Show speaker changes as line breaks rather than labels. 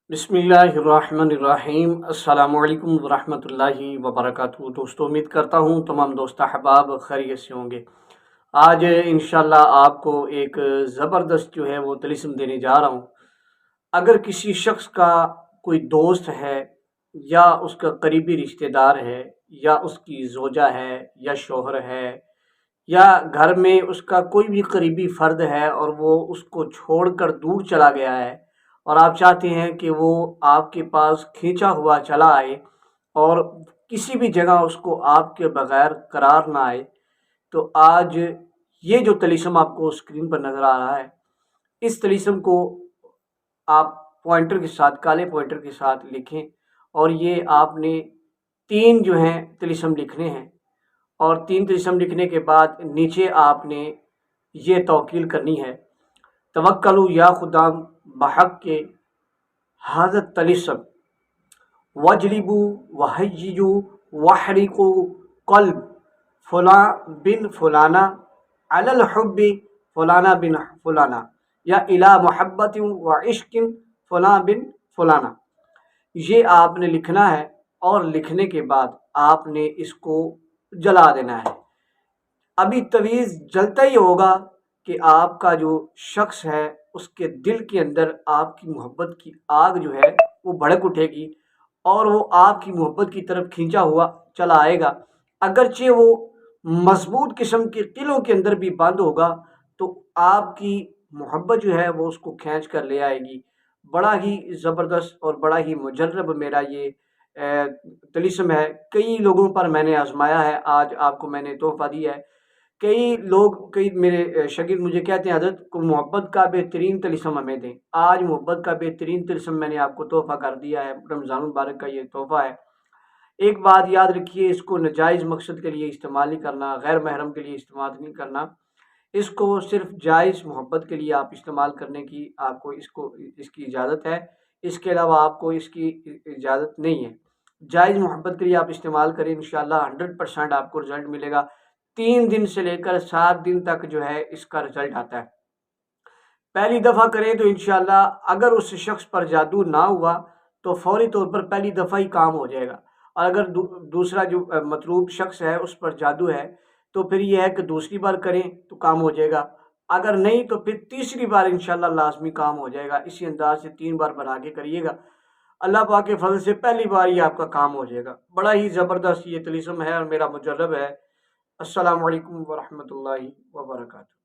بسم اللہ الرحمن الرحیم۔ السلام علیکم ورحمۃ اللہ وبرکاتہ۔ دوستو، امید کرتا ہوں تمام دوست احباب خیریت سے ہوں گے۔ آج انشاءاللہ آپ کو ایک زبردست جو ہے وہ طلسم دینے جا رہا ہوں۔ اگر کسی شخص کا کوئی دوست ہے یا اس کا قریبی رشتہ دار ہے یا اس کی زوجہ ہے یا شوہر ہے یا گھر میں اس کا کوئی بھی قریبی فرد ہے اور وہ اس کو چھوڑ کر دور چلا گیا ہے، اور آپ چاہتے ہیں کہ وہ آپ کے پاس کھینچا ہوا چلا آئے اور کسی بھی جگہ اس کو آپ کے بغیر قرار نہ آئے، تو آج یہ جو طلسم آپ کو اسکرین پر نظر آ رہا ہے، اس طلسم کو آپ پوائنٹر کے ساتھ، کالے پوائنٹر کے ساتھ لکھیں، اور یہ آپ نے تین جو ہیں طلسم لکھنے ہیں، اور تین طلسم لکھنے کے بعد نیچے آپ نے یہ توکیل کرنی ہے: توکلوا یا خدام بحق کے حاضر طلسم وجلبو وحججو وحرقو قلب فلاں بن فلانا علی الحب فلانا بن فلانا یا الی محبت و عشق فلاں بن فلانا۔ یہ آپ نے لکھنا ہے، اور لکھنے کے بعد آپ نے اس کو جلا دینا ہے۔ ابھی تویز جلتا ہی ہوگا کہ آپ کا جو شخص ہے اس کے دل کے اندر آپ کی محبت کی آگ جو ہے وہ بھڑک اٹھے گی، اور وہ آپ کی محبت کی طرف کھینچا ہوا چلا آئے گا۔ اگرچہ وہ مضبوط قسم کے قلعوں کے اندر بھی بند ہوگا، تو آپ کی محبت جو ہے وہ اس کو کھینچ کر لے آئے گی۔ بڑا ہی زبردست اور بڑا ہی مجرب میرا یہ طلسم ہے۔ کئی لوگوں پر میں نے آزمایا ہے، آج آپ کو میں نے تحفہ دیا ہے۔ کئی میرے شاگرد مجھے کہتے ہیں حضرت کو محبت کا بہترین طلسم ہمیں دیں۔ آج محبت کا بہترین طلسم میں نے آپ کو تحفہ کر دیا ہے، رمضان المبارک کا یہ تحفہ ہے۔ ایک بات یاد رکھیے، اس کو ناجائز مقصد کے لیے استعمال نہیں کرنا، غیر محرم کے لیے استعمال نہیں کرنا۔ اس کو صرف جائز محبت کے لیے آپ استعمال کرنے کی آپ کو اس کی اجازت ہے، اس کے علاوہ آپ کو اس کی اجازت نہیں ہے۔ جائز محبت کے لیے آپ استعمال کریں، انشاءاللہ 100% آپ کو رزلٹ ملے گا۔ 3 دن سے لے کر 7 دن تک جو ہے اس کا رزلٹ آتا ہے۔ پہلی دفعہ کریں تو انشاءاللہ اگر اس شخص پر جادو نہ ہوا تو فوری طور پر پہلی دفعہ ہی کام ہو جائے گا، اور اگر دوسرا جو مطلوب شخص ہے اس پر جادو ہے تو پھر یہ ہے کہ دوسری بار کریں تو کام ہو جائے گا، اگر نہیں تو پھر تیسری بار انشاءاللہ لازمی کام ہو جائے گا۔ اسی انداز سے 3 بار بنا کے کریے گا، اللہ پاک کے فضل سے پہلی بار ہی آپ کا کام ہو جائے گا۔ بڑا ہی زبردست یہ طلسم ہے اور میرا مجرب ہے۔ السلام علیکم ورحمۃ اللہ وبرکاتہ۔